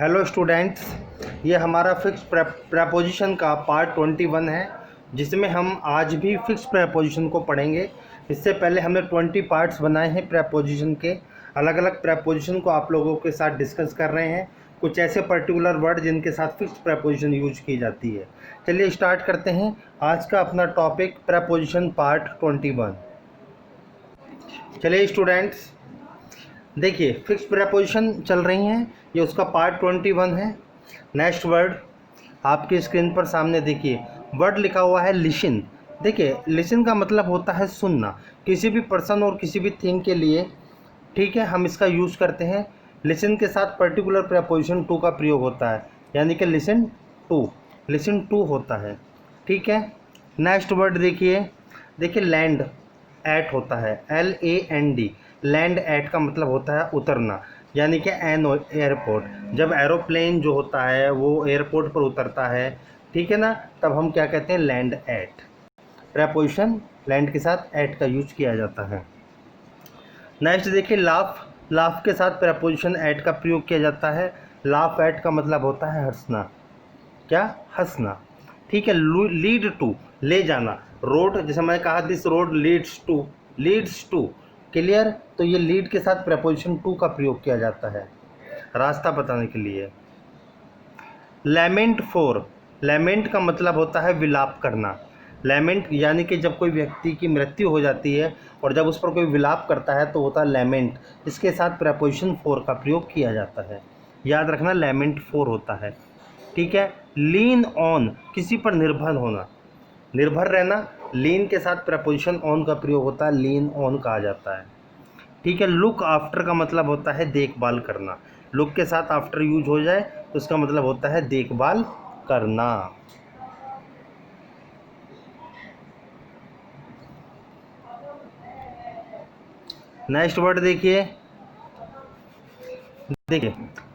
Hello students, ये हमारा fix preposition का पार्ट 21 है, जिसमें हम आज भी फिक्स प्रेपोजिशन को पढ़ेंगे। इससे पहले हमने 20 पार्ट्स बनाए हैं प्रेपोजिशन के। अलग अलग प्रेपोजिशन को आप लोगों के साथ डिस्कस कर रहे हैं, कुछ ऐसे पर्टिकुलर वर्ड जिनके साथ फिक्स प्रेपोजिशन यूज की जाती है। चलिए स्टार्ट करते हैं आज का अपना टॉपिक, प्रेपोजिशन पार्ट 21। चलिए स्टूडेंट्स, देखिए फिक्स प्रेपोजिशन चल रही हैं, ये उसका पार्ट 21 है। नेक्स्ट वर्ड आपकी स्क्रीन पर सामने देखिए, वर्ड लिखा हुआ है लिसन। देखिए लिसन का मतलब होता है सुनना, किसी भी पर्सन और किसी भी थिंग के लिए। ठीक है, हम इसका यूज़ करते हैं। लिसन के साथ पर्टिकुलर प्रेपोजिशन टू का प्रयोग होता है, यानी कि लिसन टू होता है। ठीक है, नेक्स्ट वर्ड देखिए, लैंड एट होता है, LAND। लैंड एट का मतलब होता है उतरना, यानी कि एन एयरपोर्ट। जब एरोप्लेन जो होता है वो एयरपोर्ट पर उतरता है, ठीक है ना, तब हम क्या कहते हैं, लैंड एट। प्रेपोजिशन लैंड के साथ एट का यूज किया जाता है। नेक्स्ट देखिए लाफ। लाफ के साथ प्रेपोजिशन एट का प्रयोग किया जाता है। लाफ एट का मतलब होता है हंसना, क्या, हंसना। ठीक है, लीड टू, ले जाना। रोड, जैसे मैंने कहा this road leads to, clear. तो ये लीड के साथ प्रेपोजिशन टू का प्रयोग किया जाता है, रास्ता बताने के लिए। लैमेंट फॉर, लैमेंट का मतलब होता है विलाप करना। लैमेंट यानी कि जब कोई व्यक्ति की मृत्यु हो जाती है और जब उस पर कोई विलाप करता है तो होता है लैमेंट। इसके साथ प्रेपोजिशन फॉर का प्रयोग किया जाता है, याद रखना, लैमेंट फॉर होता है। ठीक है, लीन ऑन, किसी पर निर्भर होना, निर्भर रहना। लीन के साथ प्रेपोजिशन ऑन का प्रयोग होता है, लीन ऑन कहा जाता है। ठीक है, लुक आफ्टर का मतलब होता है देखभाल करना। लुक के साथ आफ्टर यूज हो जाए तो उसका मतलब होता है देखभाल करना। नेक्स्ट वर्ड देखिए,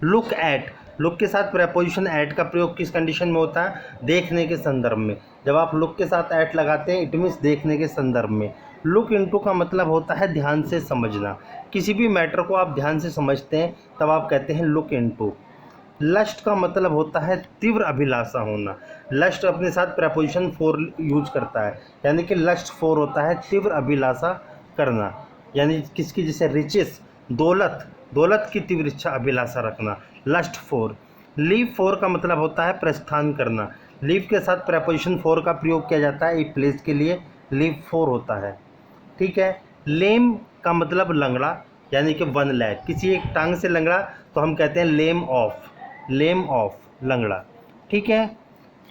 लुक एट। लुक के साथ प्रेपोजिशन एट का प्रयोग किस कंडीशन में होता है, देखने के संदर्भ में। जब आप लुक के साथ एट लगाते हैं, इट मीन्स देखने के संदर्भ में। लुक इनटू का मतलब होता है ध्यान से समझना। किसी भी मैटर को आप ध्यान से समझते हैं तब आप कहते हैं लुक इनटू। लस्ट का मतलब होता है तीव्र अभिलाषा होना। लस्ट अपने साथ प्रेपोजिशन फॉर यूज करता है, यानी कि लस्ट फॉर होता है तीव्र अभिलाषा करना, यानी किसकी, जैसे रिचेस, दौलत, दौलत की तीव्र इच्छा अभिलाषा रखना, लस्ट फॉर। लीव फॉर का मतलब होता है प्रस्थान करना। लीव के साथ प्रेपोजिशन फॉर का प्रयोग किया जाता है एक प्लेस के लिए, लीव फॉर होता है। ठीक है, लेम का मतलब लंगड़ा, यानी कि वन लेग, किसी एक टांग से लंगड़ा तो हम कहते हैं लेम ऑफ, लेम ऑफ, लंगड़ा। ठीक है,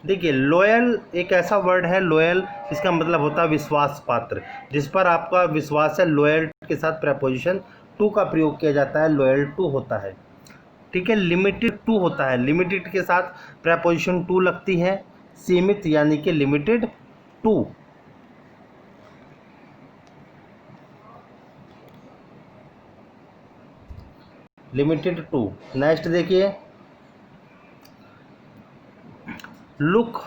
देखिए लॉयल एक ऐसा वर्ड है, लॉयल, इसका मतलब होता है विश्वास पात्र, जिस पर आपका विश्वास है। लॉयल के साथ प्रेपोजिशन टू का प्रयोग किया जाता है, लॉयल टू होता है। ठीक है, लिमिटेड टू होता है, लिमिटेड के साथ प्रेपोजिशन टू लगती है, सीमित यानी कि limited to. Limited to. Next देखिए, लुक,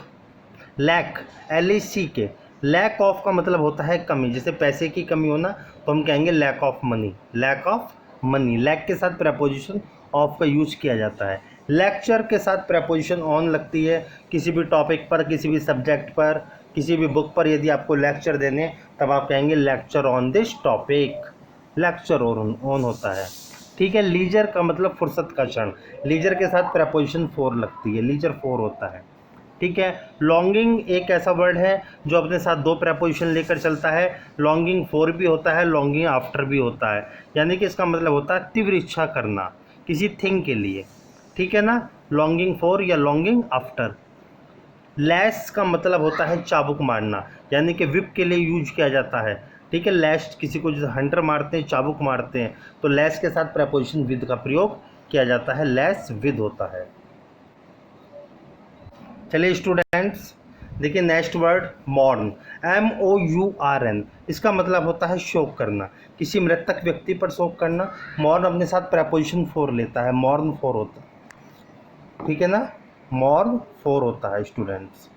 लैक, LAC के, लैक ऑफ का मतलब होता है कमी, जैसे पैसे की कमी होना तो हम कहेंगे lack of money, lack of money. Lack के साथ प्रेपोजिशन ऑफ का यूज किया जाता है। लेक्चर के साथ प्रेपोजिशन ऑन लगती है, किसी भी टॉपिक पर, किसी भी सब्जेक्ट पर, किसी भी बुक पर यदि आपको लेक्चर देने तब आप कहेंगे lecture on this topic, lecture on होता है। ठीक है, लीजर का मतलब फुर्सत का क्षण। लीजर के साथ प्रेपोजिशन फॉर लगती है, लीजर फॉर होता है। ठीक है, लॉन्गिंग एक ऐसा वर्ड है जो अपने साथ दो प्रेपोजिशन लेकर चलता है। लॉन्गिंग फॉर भी होता है, लॉन्गिंग आफ्टर भी होता है, यानी कि इसका मतलब होता है तीव्र इच्छा करना किसी थिंग के लिए। ठीक है ना, लॉन्गिंग फॉर या लॉन्गिंग आफ्टर। लैश का मतलब होता है चाबुक मारना, यानी कि विप के लिए यूज किया जाता है। ठीक है, लैश किसी को जैसे हंटर मारते हैं, चाबुक मारते हैं, तो लैश के साथ प्रेपोजिशन विद का प्रयोग किया जाता है, लैश विद होता है। चलिए स्टूडेंट्स, देखिए नेक्स्ट वर्ड मॉर्न, MOURN। इसका मतलब होता है शोक करना, किसी मृतक व्यक्ति पर शोक करना। मॉर्न अपने साथ प्रेपोजिशन फॉर लेता है, मॉर्न फॉर होता है। ठीक है ना, मॉर्न फॉर होता है स्टूडेंट्स।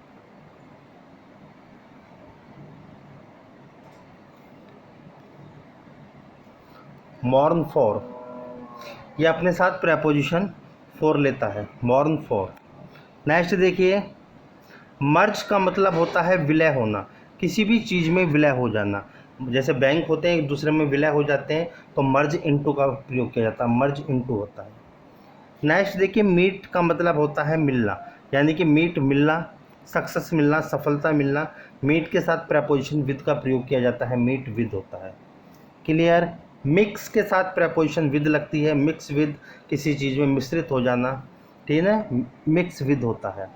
मॉर्न फॉर, ये अपने साथ प्रेपोजिशन फॉर लेता है, बॉर्न फॉर। नेक्स्ट देखिए, मर्ज का मतलब होता है विलय होना, किसी भी चीज़ में विलय हो जाना। जैसे बैंक होते हैं एक दूसरे में विलय हो जाते हैं तो मर्ज इनटू का प्रयोग किया जाता है, मर्ज इनटू होता है। नेक्स्ट देखिए, मीट का मतलब होता है मिलना, यानी कि मीट मिलना, सक्सेस मिलना, सफलता मिलना। मीट के साथ प्रेपोजिशन विद का प्रयोग किया जाता है, मीट विद होता है। क्लियर। मिक्स के साथ प्रेपोजिशन विद लगती है, मिक्स विद किसी चीज़ में मिश्रित हो जाना, ठीक है, मिक्स विद होता है।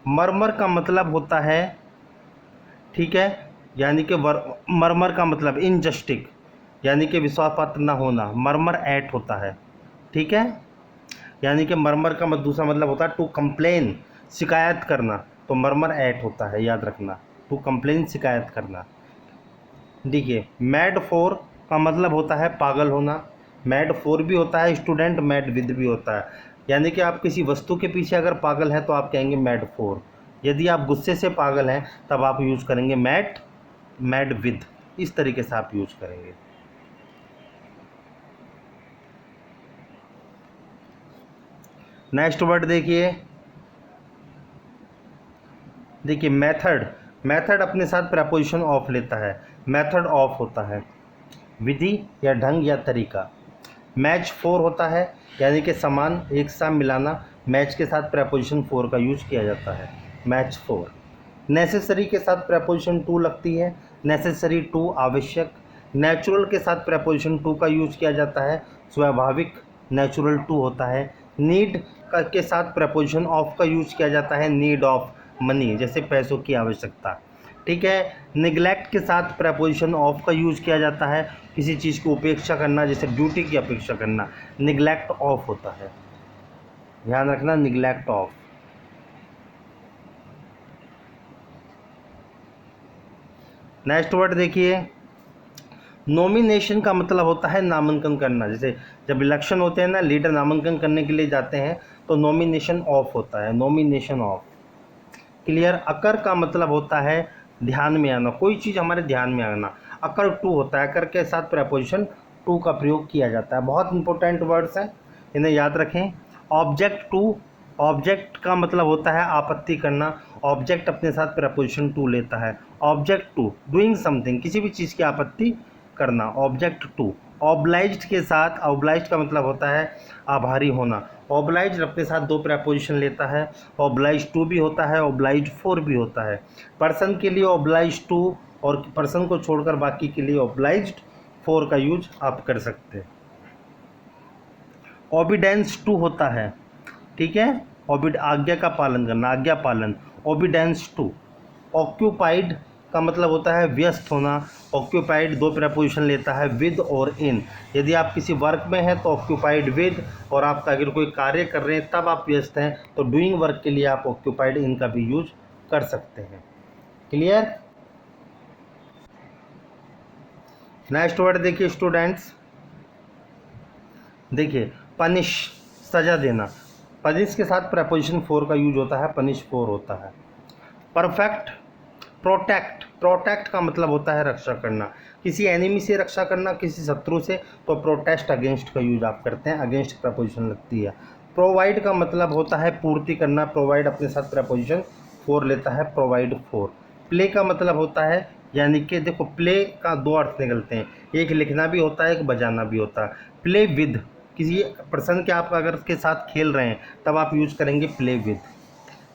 मरमर का मतलब होता है, ठीक है, यानी कि मरमर का मतलब इनजस्टिक, यानी कि विश्वास पात्र ना होना, मरमर एट होता है, ठीक है। यानी कि मरमर का दूसरा मतलब होता है टू कंप्लेन, शिकायत करना, तो मरमर एट होता है, याद रखना, टू कंप्लेन शिकायत करना। देखिए, मैड फॉर का मतलब होता है पागल होना, मैड फॉर भी होता है स्टूडेंट, मैड विद भी होता है। यानी कि आप किसी वस्तु के पीछे अगर पागल हैं तो आप कहेंगे मैड फॉर। यदि आप गुस्से से पागल हैं तब आप यूज़ करेंगे मैड, मैड विद, इस तरीके से आप यूज़ करेंगे। नेक्स्ट वर्ड देखिए, मेथड। मेथड अपने साथ प्रेपोजिशन ऑफ लेता है, मेथड ऑफ होता है विधि या ढंग या तरीका। मैच फॉर होता है, यानी कि समान एक साथ मिलाना, मैच के साथ प्रेपोजिशन फॉर का यूज किया जाता है, मैच फॉर। नेसेसरी के साथ प्रेपोजिशन टू लगती है, नेसेसरी टू आवश्यक। नेचुरल के साथ प्रेपोजिशन टू का यूज किया जाता है, स्वाभाविक, नेचुरल टू होता है। नीड के साथ प्रेपोजिशन ऑफ का यूज किया जाता है, नीड ऑफ मनी, जैसे पैसों की आवश्यकता, ठीक है। निगलेक्ट के साथ प्रेपोजिशन ऑफ का यूज किया जाता है, किसी चीज़ की उपेक्षा करना, जैसे ड्यूटी की अपेक्षा करना, निगलेक्ट ऑफ होता है, ध्यान रखना, निगलेक्ट ऑफ। नेक्स्ट वर्ड देखिए, नॉमिनेशन का मतलब होता है नामांकन करना। जैसे जब इलेक्शन होते हैं ना, लीडर नामांकन करने के लिए जाते हैं तो नॉमिनेशन ऑफ होता है, नॉमिनेशन ऑफ। क्लियर। अकर का मतलब होता है ध्यान में आना, कोई चीज़ हमारे ध्यान में आना। अकर टू होता है, अकर के साथ प्रेपोजिशन टू का प्रयोग किया जाता है। बहुत इंपॉर्टेंट वर्ड्स हैं, इन्हें याद रखें। ऑब्जेक्ट टू, ऑब्जेक्ट का मतलब होता है आपत्ति करना, ऑब्जेक्ट अपने साथ प्रेपोजिशन टू लेता है। ऑब्जेक्ट टू डूइंग समथिंग, किसी भी चीज़ की आपत्ति करना, ऑब्जेक्ट टू। ऑब्लाइज्ड के साथ, ऑब्लाइज्ड का मतलब होता है आभारी होना, ऑब्लाइज्ड अपने साथ दो प्रेपोजिशन लेता है, ऑब्लाइज्ड टू भी होता है, ऑब्लाइज्ड फॉर भी होता है। पर्सन के लिए ऑब्लाइज्ड टू, और पर्सन को छोड़कर बाकी के लिए ऑब्लाइज्ड फॉर का यूज आप कर सकते हैं। ओबीडेंस टू होता है, ठीक है, आज्ञा का पालन करना, आज्ञा पालन, ओबीडेंस टू। ऑक्यूपाइड का मतलब होता है व्यस्त होना, ऑक्यूपाइड दो प्रेपोजिशन लेता है, विद और इन। यदि आप किसी वर्क में हैं तो ऑक्यूपाइड विद, और आप अगर कोई कार्य कर रहे हैं तब आप व्यस्त हैं तो डूइंग वर्क के लिए आप ऑक्यूपाइड इन का भी यूज कर सकते हैं। क्लियर। नेक्स्ट वर्ड देखिए स्टूडेंट्स, देखिए पनिश, सजा देना, पनिश के साथ प्रेपोजिशन फॉर का यूज होता है, पनिश फॉर होता है। परफेक्ट, प्रोटेक्ट, प्रोटेक्ट का मतलब होता है रक्षा करना, किसी एनिमी से रक्षा करना, किसी शत्रु से, तो प्रोटेस्ट अगेंस्ट का यूज आप करते हैं, अगेंस्ट प्रेपोजिशन लगती है। प्रोवाइड का मतलब होता है पूर्ति करना, प्रोवाइड अपने साथ प्रेपोजिशन फॉर लेता है, प्रोवाइड फॉर। प्ले का मतलब होता है, यानी कि देखो प्ले का दो अर्थ निकलते हैं, एक लिखना भी होता है, एक बजाना भी होता है। प्ले विद, किसी पर्सन के आप अगर के साथ खेल रहे हैं तब आप यूज करेंगे प्ले विद।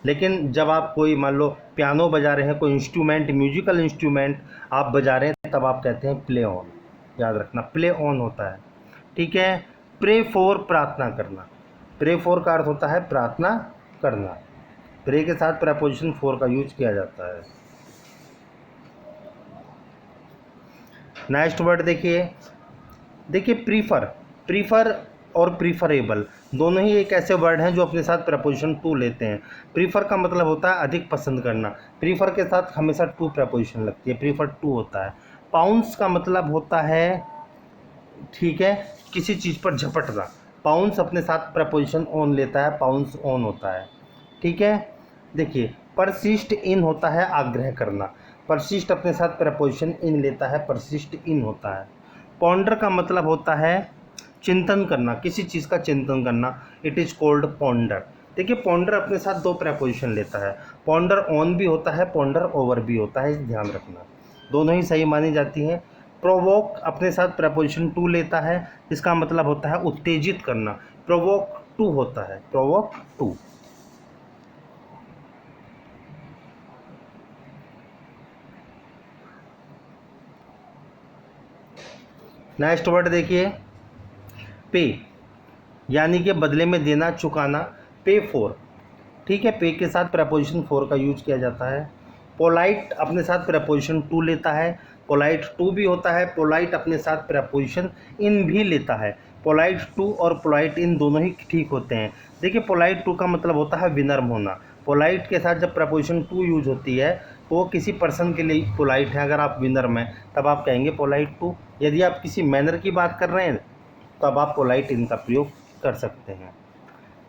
लेकिन जब आप कोई मान लो पियानो बजा रहे हैं, कोई इंस्ट्रूमेंट, म्यूजिकल इंस्ट्रूमेंट आप बजा रहे हैं, तब आप कहते हैं प्ले ऑन, याद रखना, प्ले ऑन होता है, ठीक है। प्रे फॉर, प्रार्थना करना, प्रे फॉर का अर्थ होता है प्रार्थना करना, प्रे के साथ प्रेपोजिशन फॉर का यूज किया जाता है। नेक्स्ट वर्ड देखिए, प्रीफर, प्रीफर और प्रीफरेबल दोनों ही एक ऐसे वर्ड हैं जो अपने साथ प्रेपोजिशन टू लेते हैं। प्रीफर का मतलब होता है अधिक पसंद करना, प्रीफर के साथ हमेशा टू प्रेपोजिशन लगती है, प्रीफर टू होता है। पाउंस का मतलब होता है, ठीक है, किसी चीज़ पर झपटना, पाउंस अपने साथ प्रेपोजिशन ऑन लेता है, पाउंस ऑन होता है, ठीक है। देखिए परसिस्ट इन होता है आग्रह करना, परसिस्ट अपने साथ प्रेपोजिशन इन लेता है, परसिस्ट इन होता है। पॉन्डर का मतलब होता है चिंतन करना, किसी चीज़ का चिंतन करना, इट इज़ कॉल्ड पॉन्डर। देखिए पॉन्डर अपने साथ दो प्रेपोजिशन लेता है, पॉन्डर ऑन भी होता है, पॉन्डर ओवर भी होता है, ध्यान रखना, दोनों ही सही मानी जाती हैं। प्रोवोक अपने साथ प्रेपोजिशन टू लेता है, इसका मतलब होता है उत्तेजित करना, प्रोवोक टू होता है, प्रोवोक टू। नेक्स्ट वर्ड देखिए, पे, यानी कि बदले में देना, चुकाना, पे फॉर। ठीक है, पे के साथ प्रेपोजिशन फॉर का यूज किया जाता है। पोलाइट अपने साथ प्रेपोजिशन टू लेता है, पोलाइट टू भी होता है, पोलाइट अपने साथ प्रेपोजिशन इन भी लेता है। पोलाइट टू और पोलाइट इन दोनों ही ठीक होते हैं। देखिए पोलाइट टू का मतलब होता है विनम्र होना। पोलाइट के साथ जब प्रेपोजिशन टू यूज होती है तो वो किसी पर्सन के लिए पोलाइट है, अगर आप विनम्र हैं तब आप कहेंगे पोलाइट टू। यदि आप किसी मैनर की बात कर रहे हैं तब आप पोलाइट इन का प्रयोग कर सकते हैं।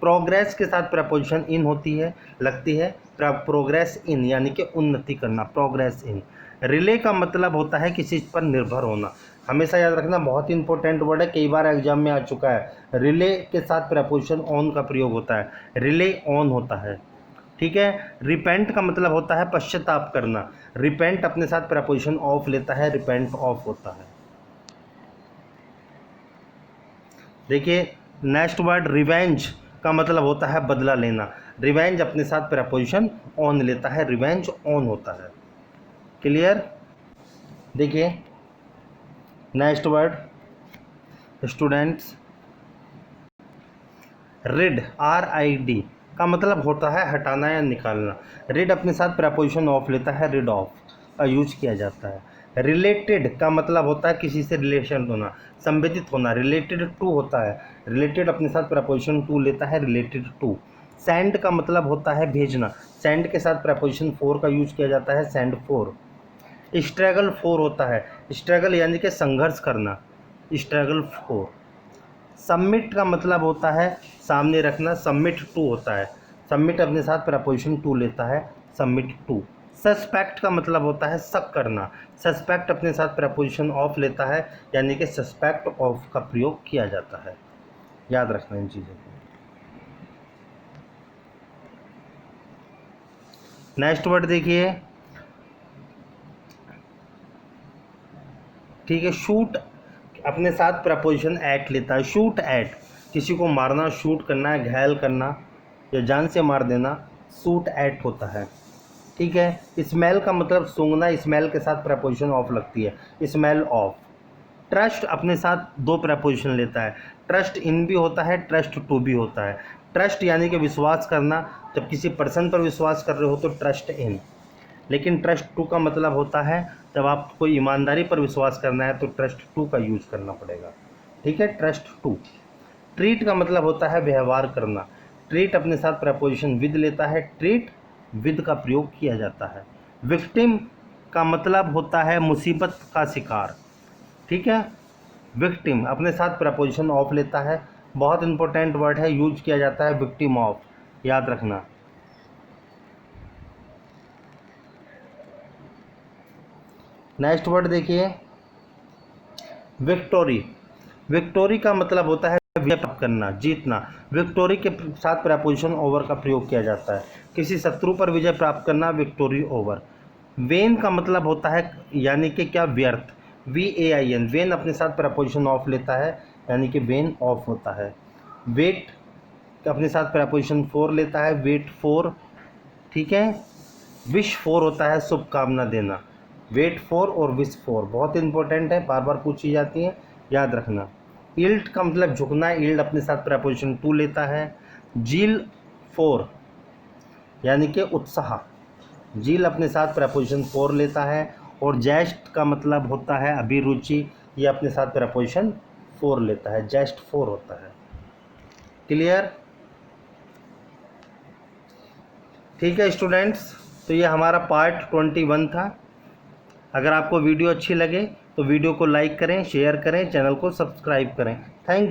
प्रोग्रेस के साथ प्रपोजिशन इन होती है, लगती है, प्रोग्रेस इन यानी कि उन्नति करना, प्रोग्रेस इन। रिले का मतलब होता है किसी पर निर्भर होना, हमेशा याद रखना, बहुत ही इंपॉर्टेंट वर्ड है, कई बार एग्जाम में आ चुका है। रिले के साथ प्रपोजिशन ऑन का प्रयोग होता है, रिले ऑन होता है। ठीक है, रिपेंट का मतलब होता है पश्चाताप करना, रिपेंट अपने साथ प्रपोजिशन ऑफ लेता है, रिपेंट ऑफ होता है। देखिए नेक्स्ट वर्ड रिवेंज का मतलब होता है बदला लेना, रिवेंज अपने साथ प्रपोजिशन ऑन लेता है, रिवेंज ऑन होता है। क्लियर। देखिए next word students, rid, RID का मतलब होता है हटाना या निकालना, रिड अपने साथ प्रपोजिशन ऑफ लेता है, रिड ऑफ का यूज किया जाता है। रिलेटेड का मतलब होता है किसी से रिलेशन होना, संबंधित होना, रिलेटेड टू होता है, रिलेटेड अपने साथ प्रपोजिशन टू लेता है, रिलेटेड टू। सेंड का मतलब होता है भेजना, सेंड के साथ प्रपोजिशन फॉर का यूज किया जाता है, सेंड फॉर। स्ट्रगल फॉर होता है, स्ट्रगल यानी कि संघर्ष करना, स्ट्रगल फॉर। सबमिट का मतलब होता है सामने रखना, सबमिट टू होता है, सबमिट अपने साथ प्रपोजिशन टू लेता है, सबमिट टू। सस्पेक्ट का मतलब होता है शक करना, सस्पेक्ट अपने साथ प्रपोजिशन ऑफ लेता है, यानी कि सस्पेक्ट ऑफ का प्रयोग किया जाता है, याद रखना इन चीज़ों को। नेक्स्ट वर्ड देखिए, ठीक है, शूट अपने साथ प्रपोजिशन एट लेता है, शूट एट, किसी को मारना, शूट करना है, घायल करना या जान से मार देना, शूट एट होता है। ठीक है, स्मेल का मतलब सूंघना, स्मेल के साथ प्रपोजिशन ऑफ लगती है, स्मेल ऑफ। ट्रस्ट अपने साथ दो प्रपोजिशन लेता है, ट्रस्ट इन भी होता है, ट्रस्ट टू भी होता है। ट्रस्ट यानी कि विश्वास करना, जब किसी पर्सन पर विश्वास कर रहे हो तो ट्रस्ट इन, लेकिन ट्रस्ट टू का मतलब होता है जब आप कोई ईमानदारी पर विश्वास करना है तो ट्रस्ट टू का यूज़ करना पड़ेगा। ठीक है, ट्रस्ट टू। ट्रीट का मतलब होता है व्यवहार करना, ट्रीट अपने साथ प्रपोजिशन विद लेता है, ट्रीट विद का प्रयोग किया जाता है। विक्टिम का मतलब होता है मुसीबत का शिकार। ठीक है, विक्टिम अपने साथ प्रपोजिशन ऑफ लेता है, बहुत इंपॉर्टेंट वर्ड है, यूज किया जाता है विक्टिम ऑफ, याद रखना। नेक्स्ट वर्ड देखिए, विक्टोरी, विक्टोरी का मतलब होता है विजय प्राप्त करना, जीतना, विक्टोरी के साथ प्रपोजिशन ओवर का प्रयोग किया जाता है, किसी शत्रु पर विजय प्राप्त करना, विक्टोरी ओवर। वेन का मतलब होता है यानी कि क्या, व्यर्थ, VAIN, वेन अपने साथ प्रपोजिशन ऑफ लेता है, यानी कि वेन ऑफ होता है। वेट अपने साथ प्रपोजिशन फॉर लेता है, वेट फॉर। ठीक है, विश फॉर होता है शुभकामना देना, वेट फॉर और विश फॉर बहुत इंपॉर्टेंट है, बार बार पूछी जाती है, याद रखना। इल्ट का मतलब झुकना, इल्ड अपने साथ प्रपोजिशन टू लेता है। जील फॉर यानी कि उत्साह, जील अपने साथ प्रपोजिशन फॉर लेता है। और जेस्ट का मतलब होता है अभिरुचि, ये अपने साथ प्रपोजिशन फॉर लेता है, जेस्ट फॉर होता है। क्लियर। ठीक है स्टूडेंट्स, तो ये हमारा पार्ट 21 था। अगर आपको वीडियो अच्छी लगे तो वीडियो को लाइक करें, शेयर करें, चैनल को सब्सक्राइब करें। थैंक